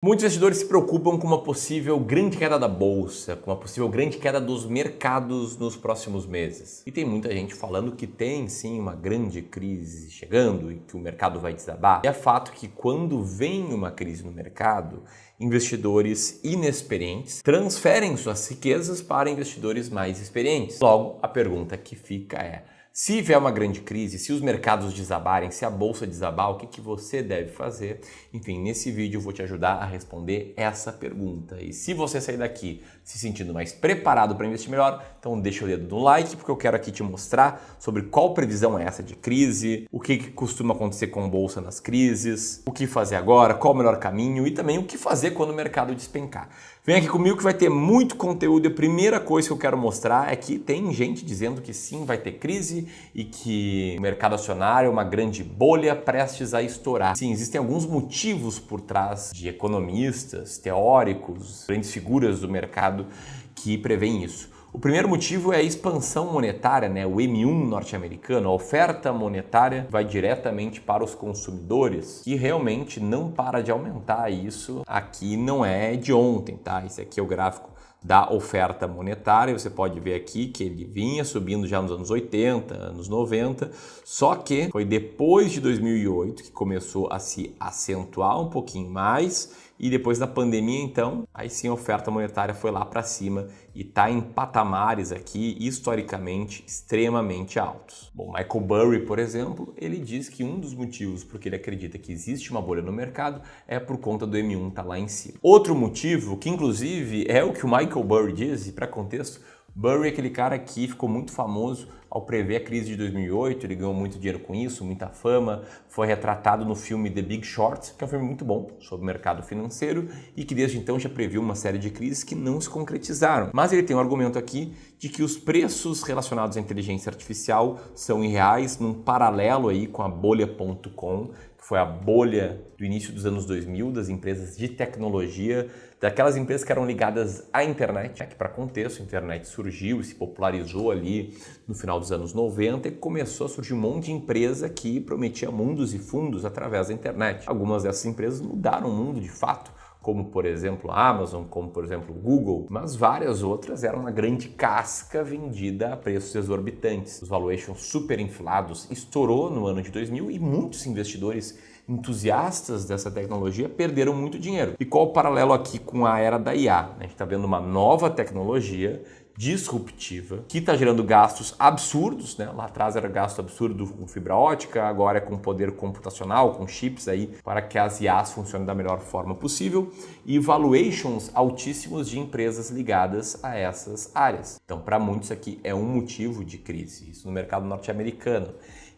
Muitos investidores se preocupam com uma possível grande queda da bolsa, com uma possível grande queda dos mercados nos próximos meses. E tem muita gente falando que tem sim uma grande crise chegando e que o mercado vai desabar. E é fato que quando vem uma crise no mercado, investidores inexperientes transferem suas riquezas para investidores mais experientes. Logo, a pergunta que fica é: se vier uma grande crise, se os mercados desabarem, se a bolsa desabar, o que você deve fazer? Enfim, nesse vídeo eu vou te ajudar a responder essa pergunta. E se você sair daqui se sentindo mais preparado para investir melhor, então deixa o dedo no like, porque eu quero aqui te mostrar sobre qual previsão é essa de crise, o que costuma acontecer com a bolsa nas crises, o que fazer agora, qual o melhor caminho e também o que fazer quando o mercado despencar. Vem aqui comigo que vai ter muito conteúdo e a primeira coisa que eu quero mostrar é que tem gente dizendo que sim, vai ter crise e que o mercado acionário é uma grande bolha prestes a estourar. Sim, existem alguns motivos por trás de economistas, teóricos, grandes figuras do mercado que preveem isso. O primeiro motivo é a expansão monetária, o M1 norte-americano. A oferta monetária vai diretamente para os consumidores, que realmente não para de aumentar. Isso aqui não é de ontem, tá? Esse aqui é o gráfico da oferta monetária. Você pode ver aqui que ele vinha subindo já nos anos 80, anos 90, só que foi depois de 2008 que começou a se acentuar um pouquinho mais e depois da pandemia, então, aí sim a oferta monetária foi lá para cima e está em patamares aqui historicamente extremamente altos. Bom, Michael Burry, por exemplo, ele diz que um dos motivos por que ele acredita que existe uma bolha no mercado é por conta do M1 estar lá em cima. Outro motivo, que inclusive é o que o Michael Burry diz, e para contexto, Burry é aquele cara que ficou muito famoso ao prever a crise de 2008, ele ganhou muito dinheiro com isso, muita fama, foi retratado no filme The Big Short, que é um filme muito bom sobre o mercado financeiro e que desde então já previu uma série de crises que não se concretizaram. Mas ele tem um argumento aqui de que os preços relacionados à inteligência artificial são irreais, num paralelo aí com a bolha.com, que foi a bolha do início dos anos 2000, das empresas de tecnologia, daquelas empresas que eram ligadas à internet, que para contexto, a internet surgiu e se popularizou ali no final dos anos 90 e começou a surgir um monte de empresa que prometia mundos e fundos através da internet. Algumas dessas empresas mudaram o mundo de fato, como por exemplo a Amazon, como por exemplo o Google, mas várias outras eram uma grande casca vendida a preços exorbitantes. Os valuations super inflados estourou no ano de 2000 e muitos investidores entusiastas dessa tecnologia perderam muito dinheiro. E qual o paralelo aqui com a era da IA? A gente está vendo uma nova tecnologia disruptiva que está gerando gastos absurdos, Lá atrás era gasto absurdo com fibra ótica, agora é com poder computacional, com chips aí para que as IAs funcionem da melhor forma possível e valuations altíssimos de empresas ligadas a essas áreas. Então, para muitos aqui é um motivo de crise, isso no mercado norte-americano.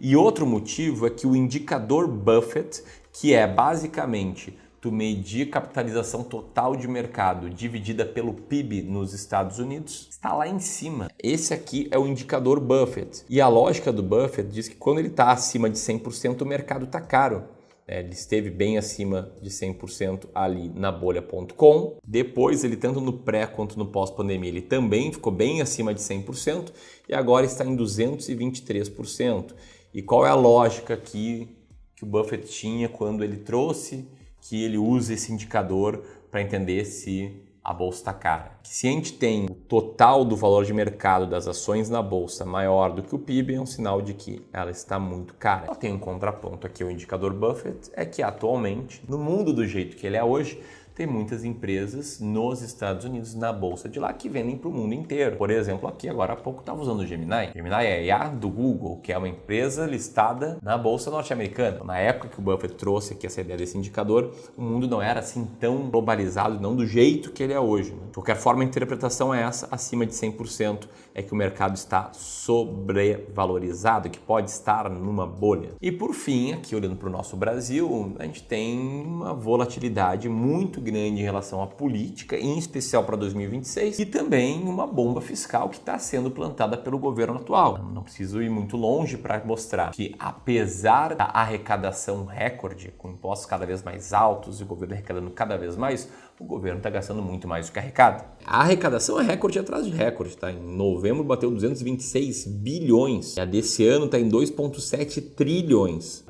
E outro motivo é que o indicador Buffett, que é basicamente tu medir capitalização total de mercado dividida pelo PIB nos Estados Unidos, está lá em cima. Esse aqui é o indicador Buffett. E a lógica do Buffett diz que quando ele está acima de 100%, o mercado está caro. Ele esteve bem acima de 100% ali na bolha.com. Depois, ele tanto no pré quanto no pós-pandemia, ele também ficou bem acima de 100% e agora está em 223%. E qual é a lógica aqui que o Buffett tinha quando ele trouxe que ele usa esse indicador para entender se a bolsa está cara? Se a gente tem o total do valor de mercado das ações na bolsa maior do que o PIB, é um sinal de que ela está muito cara. Ela tem um contraponto aqui, o indicador Buffett, é que atualmente, no mundo do jeito que ele é hoje, tem muitas empresas nos Estados Unidos, na bolsa de lá, que vendem para o mundo inteiro. Por exemplo, aqui agora há pouco estava usando o Gemini. Gemini é a IA do Google, que é uma empresa listada na bolsa norte-americana. Na época que o Buffett trouxe aqui essa ideia desse indicador, o mundo não era assim tão globalizado, não do jeito que ele é hoje. De qualquer forma, a interpretação é essa, acima de 100%, é que o mercado está sobrevalorizado, que pode estar numa bolha. E por fim, aqui olhando para o nosso Brasil, a gente tem uma volatilidade muito grande em relação à política, em especial para 2026, e também uma bomba fiscal que está sendo plantada pelo governo atual. Não preciso ir muito longe para mostrar que, apesar da arrecadação recorde, com impostos cada vez mais altos e o governo arrecadando cada vez mais, o governo está gastando muito mais do que arrecada. A arrecadação é recorde atrás de recorde, tá? Em novembro bateu 226 bilhões, e a desse ano está em 2,7 trilhões.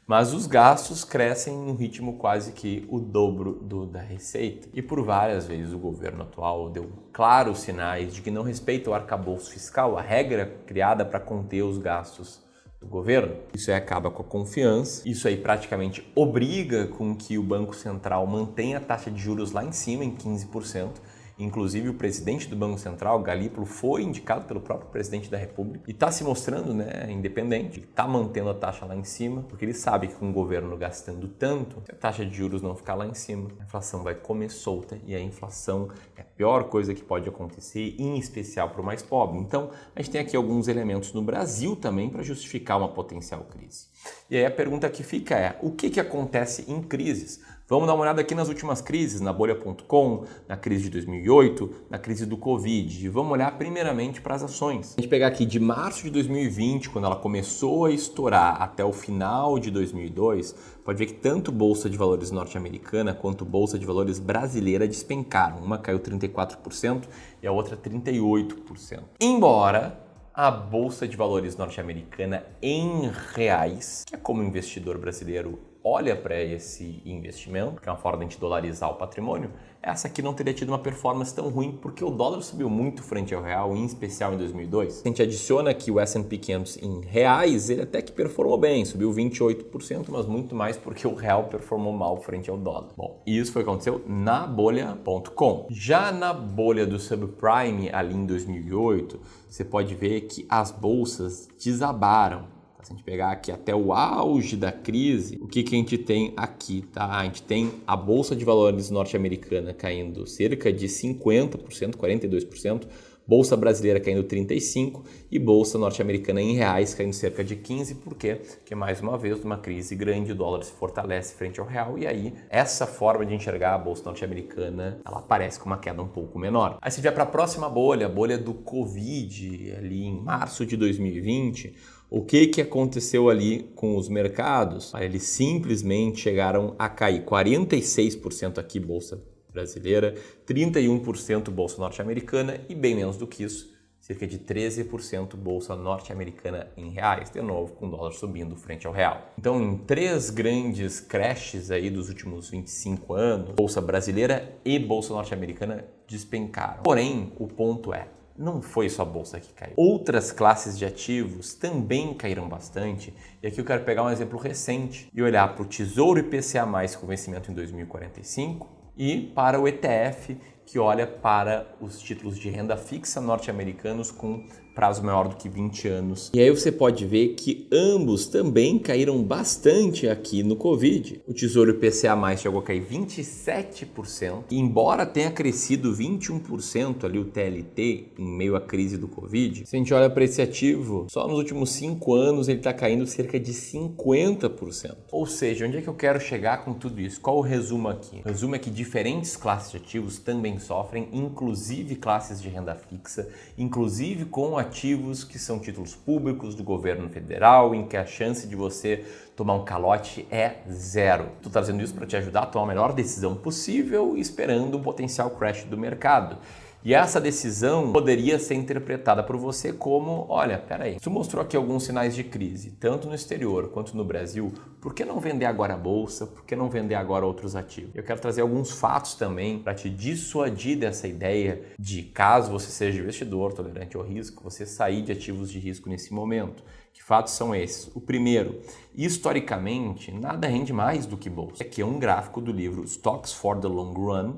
Mas os gastos crescem num ritmo quase que o dobro da receita. E por várias vezes o governo atual deu claros sinais de que não respeita o arcabouço fiscal, a regra criada para conter os gastos do governo. Isso aí acaba com a confiança, isso aí praticamente obriga com que o Banco Central mantenha a taxa de juros lá em cima, em 15%. Inclusive o presidente do Banco Central, Galípolo, foi indicado pelo próprio presidente da República e está se mostrando independente. Ele está mantendo a taxa lá em cima, porque ele sabe que com o governo gastando tanto, se a taxa de juros não ficar lá em cima, a inflação vai comer solta e a inflação é a pior coisa que pode acontecer, em especial para o mais pobre. Então, a gente tem aqui alguns elementos no Brasil também para justificar uma potencial crise. E aí a pergunta que fica é, o que acontece em crises? Vamos dar uma olhada aqui nas últimas crises, na bolha.com, na crise de 2008, na crise do Covid. E vamos olhar primeiramente para as ações. Se a gente pegar aqui de março de 2020, quando ela começou a estourar, até o final de 2002, pode ver que tanto Bolsa de Valores norte-americana quanto Bolsa de Valores brasileira despencaram. Uma caiu 34% e a outra 38%. Embora a Bolsa de Valores norte-americana em reais, que é como o investidor brasileiro olha para esse investimento, que é uma forma de a gente dolarizar o patrimônio, essa aqui não teria tido uma performance tão ruim porque o dólar subiu muito frente ao real, em especial em 2002. Se a gente adiciona aqui o S&P 500 em reais, ele até que performou bem, subiu 28%, mas muito mais porque o real performou mal frente ao dólar. Bom, isso foi o que aconteceu na bolha.com. Já na bolha do subprime, ali em 2008, você pode ver que as bolsas desabaram. Se a gente pegar aqui até o auge da crise, o que a gente tem aqui, tá? A gente tem a Bolsa de Valores norte-americana caindo cerca de 50%, 42%, Bolsa brasileira caindo 35% e Bolsa norte-americana em reais caindo cerca de 15%. Por quê? Porque, mais uma vez, numa crise grande, o dólar se fortalece frente ao real e aí essa forma de enxergar a Bolsa norte-americana, ela aparece com uma queda um pouco menor. Aí se vier para a próxima bolha, a bolha do Covid, ali em março de 2020, o que aconteceu ali com os mercados? Eles simplesmente chegaram a cair 46% aqui Bolsa brasileira, 31% Bolsa norte-americana e bem menos do que isso, cerca de 13% Bolsa norte-americana em reais, de novo com o dólar subindo frente ao real. Então, em 3 grandes crashes aí dos últimos 25 anos, Bolsa brasileira e Bolsa norte-americana despencaram. Porém, o ponto é, não foi só a bolsa que caiu. Outras classes de ativos também caíram bastante. E aqui eu quero pegar um exemplo recente e olhar para o Tesouro IPCA+, com vencimento em 2045, e para o ETF, que olha para os títulos de renda fixa norte-americanos com prazo maior do que 20 anos. E aí você pode ver que ambos também caíram bastante aqui no Covid. O Tesouro IPCA+, chegou a cair 27%, e embora tenha crescido 21% ali o TLT em meio à crise do Covid, se a gente olha para esse ativo, só nos últimos 5 anos ele está caindo cerca de 50%. Ou seja, onde é que eu quero chegar com tudo isso? Qual o resumo aqui? O resumo é que diferentes classes de ativos também sofrem, inclusive classes de renda fixa, inclusive com ativos que são títulos públicos do governo federal, em que a chance de você tomar um calote é zero. Estou trazendo isso para te ajudar a tomar a melhor decisão possível, esperando um potencial crash do mercado. E essa decisão poderia ser interpretada por você como, olha, peraí, isso mostrou aqui alguns sinais de crise, tanto no exterior quanto no Brasil, por que não vender agora a bolsa? Por que não vender agora outros ativos? Eu quero trazer alguns fatos também para te dissuadir dessa ideia de, caso você seja investidor tolerante ao risco, você sair de ativos de risco nesse momento. Que fatos são esses? O primeiro, historicamente, nada rende mais do que bolsa. Aqui é um gráfico do livro Stocks for the Long Run,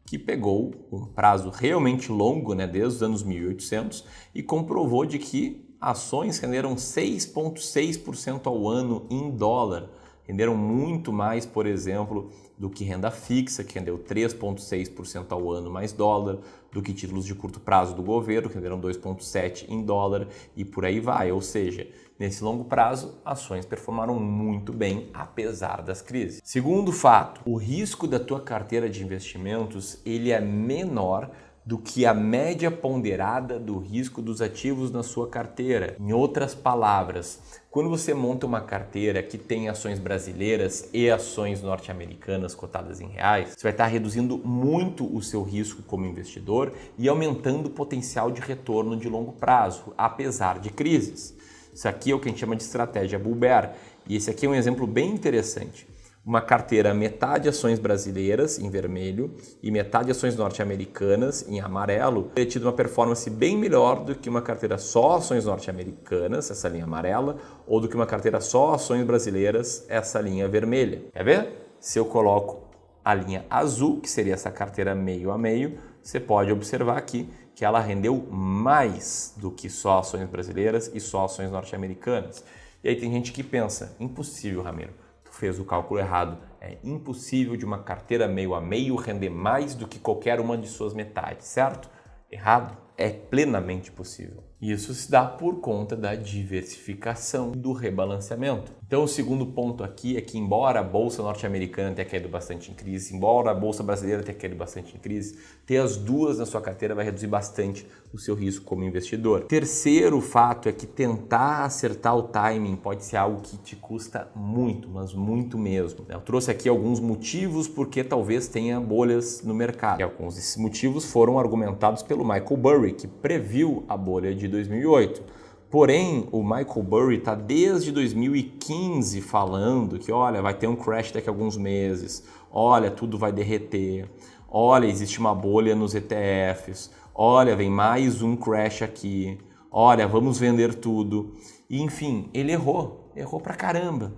que pegou um prazo realmente longo, desde os anos 1800, e comprovou de que ações renderam 6,6% ao ano em dólar. Renderam muito mais, por exemplo, do que renda fixa, que rendeu 3,6% ao ano mais dólar, do que títulos de curto prazo do governo, que renderam 2,7% em dólar, e por aí vai. Ou seja, nesse longo prazo, ações performaram muito bem, apesar das crises. Segundo fato, o risco da tua carteira de investimentos ele é menor do que a média ponderada do risco dos ativos na sua carteira. Em outras palavras, quando você monta uma carteira que tem ações brasileiras e ações norte-americanas cotadas em reais, você vai estar reduzindo muito o seu risco como investidor e aumentando o potencial de retorno de longo prazo, apesar de crises. Isso aqui é o que a gente chama de estratégia bull bear. E esse aqui é um exemplo bem interessante. Uma carteira metade ações brasileiras, em vermelho, e metade ações norte-americanas, em amarelo, teria tido uma performance bem melhor do que uma carteira só ações norte-americanas, essa linha amarela, ou do que uma carteira só ações brasileiras, essa linha vermelha. Quer ver? Se eu coloco a linha azul, que seria essa carteira meio a meio, você pode observar aqui que ela rendeu mais do que só ações brasileiras e só ações norte-americanas. E aí tem gente que pensa, impossível, Ramiro, tu fez o cálculo errado. É impossível de uma carteira meio a meio render mais do que qualquer uma de suas metades, certo? Errado? É plenamente possível. Isso se dá por conta da diversificação do rebalanceamento. Então, o segundo ponto aqui é que, embora a bolsa norte-americana tenha caído bastante em crise, embora a bolsa brasileira tenha caído bastante em crise, ter as duas na sua carteira vai reduzir bastante o seu risco como investidor. Terceiro fato é que tentar acertar o timing pode ser algo que te custa muito, mas muito mesmo. Eu trouxe aqui alguns motivos porque talvez tenha bolhas no mercado. E alguns desses motivos foram argumentados pelo Michael Burry, que previu a bolha de 2008. Porém, o Michael Burry está desde 2015 falando que, olha, vai ter um crash daqui a alguns meses, olha, tudo vai derreter, olha, existe uma bolha nos ETFs, olha, vem mais um crash aqui, olha, vamos vender tudo. E, enfim, ele errou pra caramba.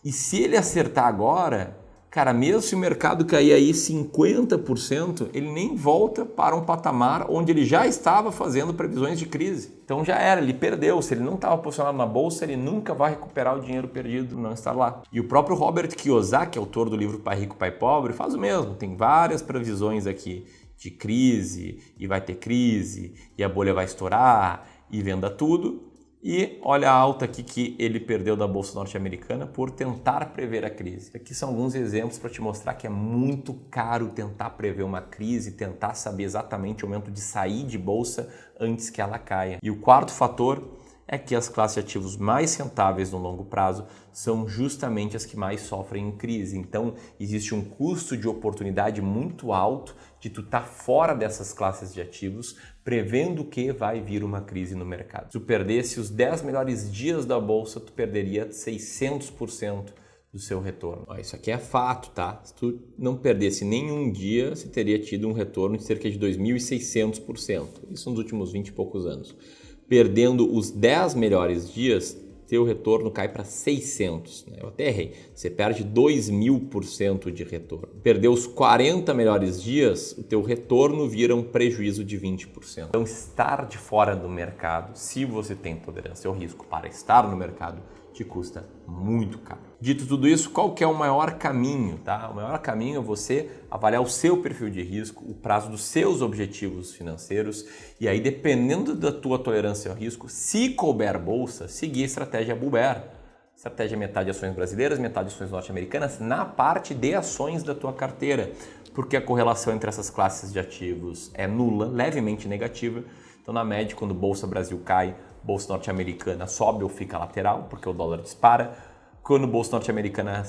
E se ele acertar agora, cara, mesmo se o mercado cair aí 50%, ele nem volta para um patamar onde ele já estava fazendo previsões de crise. Então já era, ele perdeu. Se ele não estava posicionado na bolsa, ele nunca vai recuperar o dinheiro perdido não estar lá. E o próprio Robert Kiyosaki, autor do livro Pai Rico, Pai Pobre, faz o mesmo. Tem várias previsões aqui de crise, e vai ter crise, e a bolha vai estourar, e venda tudo. E olha a alta aqui que ele perdeu da bolsa norte-americana por tentar prever a crise. Aqui são alguns exemplos para te mostrar que é muito caro tentar prever uma crise, tentar saber exatamente o momento de sair de bolsa antes que ela caia. E o quarto fator é que as classes de ativos mais rentáveis no longo prazo são justamente as que mais sofrem em crise. Então, existe um custo de oportunidade muito alto de tu estar fora dessas classes de ativos, prevendo que vai vir uma crise no mercado. Se tu perdesse os 10 melhores dias da bolsa, tu perderia 600% do seu retorno. Isso aqui é fato, tá? Se tu não perdesse nenhum dia, você teria tido um retorno de cerca de 2.600%. Isso nos últimos 20 e poucos anos. Perdendo os 10 melhores dias, teu retorno cai para 600. Né? Eu até errei. Você perde 2.000% de retorno. Perdeu os 40 melhores dias, o teu retorno vira um prejuízo de 20%. Então, estar de fora do mercado, se você tem tolerância ao risco para estar no mercado, te custa muito caro. Dito tudo isso, qual que é o maior caminho? Tá? O maior caminho é você avaliar o seu perfil de risco, o prazo dos seus objetivos financeiros e aí, dependendo da tua tolerância ao risco, se couber bolsa, seguir a estratégia Bull Bear. Estratégia metade ações brasileiras, metade ações norte-americanas na parte de ações da tua carteira, porque a correlação entre essas classes de ativos é nula, levemente negativa. Então, na média, quando Bolsa Brasil cai, Bolsa norte-americana sobe ou fica lateral, porque o dólar dispara. Quando Bolsa norte-americana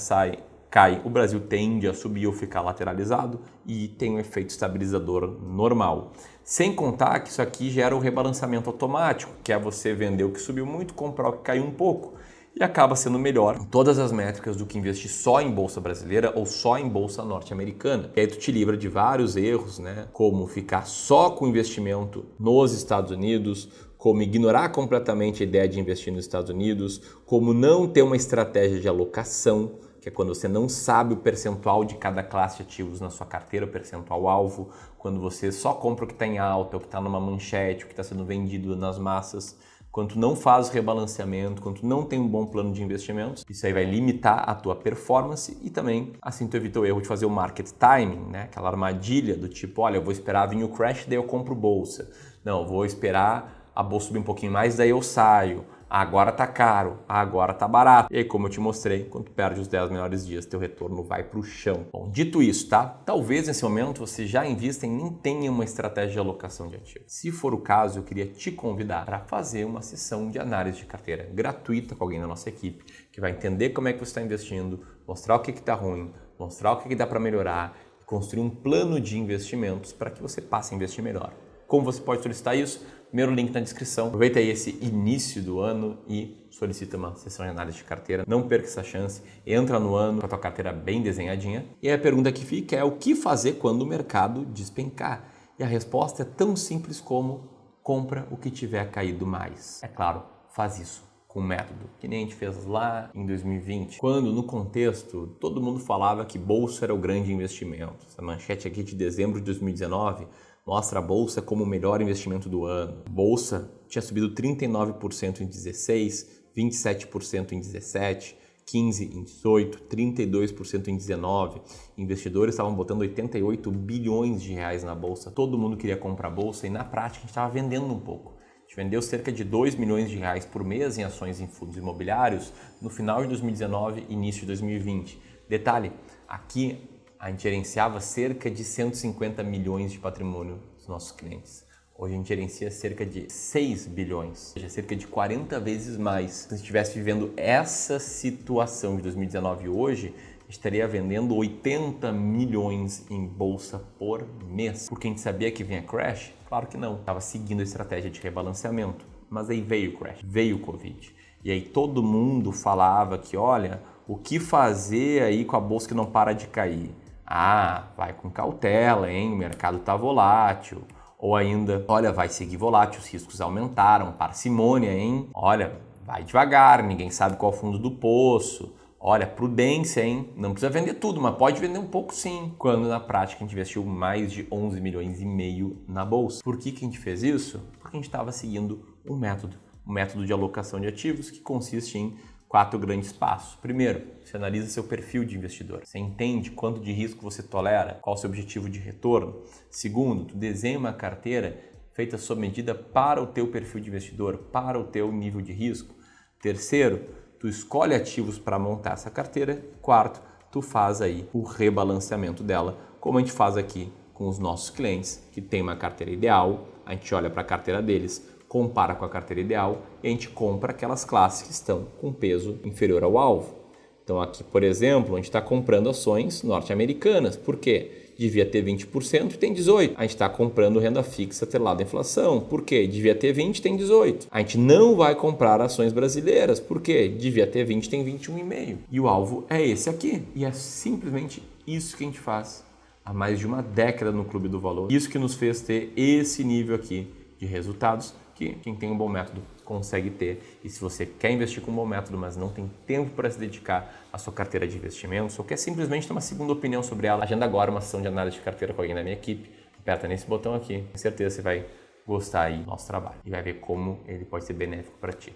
cai, o Brasil tende a subir ou ficar lateralizado e tem um efeito estabilizador normal. Sem contar que isso aqui gera o rebalanceamento automático, que é você vender o que subiu muito, comprar o que caiu um pouco e acaba sendo melhor em todas as métricas do que investir só em Bolsa brasileira ou só em Bolsa norte-americana. E aí tu te livra de vários erros, né? Como ficar só com investimento nos Estados Unidos, como ignorar completamente a ideia de investir nos Estados Unidos, como não ter uma estratégia de alocação, que é quando você não sabe o percentual de cada classe de ativos na sua carteira, o percentual alvo, quando você só compra o que está em alta, o que está numa manchete, o que está sendo vendido nas massas, quando tu não faz o rebalanceamento, quando tu não tem um bom plano de investimentos, isso aí vai limitar a tua performance e também assim tu evita o erro de fazer o market timing, né? Aquela armadilha do tipo, olha, eu vou esperar vir o crash, daí eu compro bolsa. Não, eu vou esperar a bolsa subir um pouquinho mais, daí eu saio. Agora tá caro, agora tá barato. E aí, como eu te mostrei, quando tu perde os 10 melhores dias, teu retorno vai pro chão. Bom, dito isso, tá? Talvez nesse momento você já invista e nem tenha uma estratégia de alocação de ativos. Se for o caso, eu queria te convidar para fazer uma sessão de análise de carteira gratuita com alguém da nossa equipe, que vai entender como é que você está investindo, mostrar o que tá ruim, mostrar o que dá para melhorar, e construir um plano de investimentos para que você passe a investir melhor. Como você pode solicitar isso? Primeiro link na descrição. Aproveita aí esse início do ano e solicita uma sessão de análise de carteira. Não perca essa chance. Entra no ano com a tua carteira bem desenhadinha. E aí a pergunta que fica é o que fazer quando o mercado despencar? E a resposta é tão simples como compra o que tiver caído mais. É claro, faz isso com método, que nem a gente fez lá em 2020, quando no contexto todo mundo falava que bolsa era o grande investimento. Essa manchete aqui de dezembro de 2019 mostra a bolsa como o melhor investimento do ano. Bolsa tinha subido 39% em 16, 27% em 17, 15 em 18, 32% em 19. Investidores estavam botando 88 bilhões de reais na bolsa. Todo mundo queria comprar bolsa e na prática a gente estava vendendo um pouco. A gente vendeu cerca de 2 milhões de reais por mês em ações em fundos imobiliários no final de 2019 e início de 2020. Detalhe, aqui a gente gerenciava cerca de 150 milhões de patrimônio dos nossos clientes. Hoje a gente gerencia cerca de 6 bilhões, ou seja, cerca de 40 vezes mais. Se a gente estivesse vivendo essa situação de 2019 hoje, a gente estaria vendendo 80 milhões em bolsa por mês. Porque a gente sabia que vinha crash? Claro que não. Estava seguindo a estratégia de rebalanceamento. Mas aí veio o crash, veio o Covid. E aí todo mundo falava que, olha, o que fazer aí com a bolsa que não para de cair? Ah, vai com cautela, hein? O mercado está volátil. Ou ainda, olha, vai seguir volátil, os riscos aumentaram, parcimônia, hein? Olha, vai devagar, ninguém sabe qual é o fundo do poço. Olha, prudência, hein? Não precisa vender tudo, mas pode vender um pouco sim. Quando na prática a gente investiu mais de 11 milhões e meio na bolsa. Por que a gente fez isso? Porque a gente estava seguindo um método de alocação de ativos que consiste em 4 grandes passos. Primeiro, você analisa seu perfil de investidor. Você entende quanto de risco você tolera, qual é o seu objetivo de retorno. Segundo, tu desenha uma carteira feita sob medida para o teu perfil de investidor, para o teu nível de risco. Terceiro, tu escolhe ativos para montar essa carteira. Quarto, tu faz aí o rebalanceamento dela, como a gente faz aqui com os nossos clientes que tem uma carteira ideal. A gente olha para a carteira deles, compara com a carteira ideal e a gente compra aquelas classes que estão com peso inferior ao alvo. Então aqui, por exemplo, a gente está comprando ações norte-americanas. Por quê? Devia ter 20% e tem 18%. A gente está comprando renda fixa atrelada à inflação. Por quê? Devia ter 20% e tem 18%. A gente não vai comprar ações brasileiras. Por quê? Devia ter 20% e tem 21,5%. E o alvo é esse aqui. E é simplesmente isso que a gente faz há mais de uma década no Clube do Valor. Isso que nos fez ter esse nível aqui de resultados que quem tem um bom método consegue ter. E se você quer investir com um bom método, mas não tem tempo para se dedicar à sua carteira de investimentos, ou quer simplesmente ter uma segunda opinião sobre ela, agenda agora uma sessão de análise de carteira com alguém da minha equipe, aperta nesse botão aqui, com certeza você vai gostar aí do nosso trabalho e vai ver como ele pode ser benéfico para ti.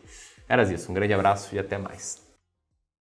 Era isso, um grande abraço e até mais.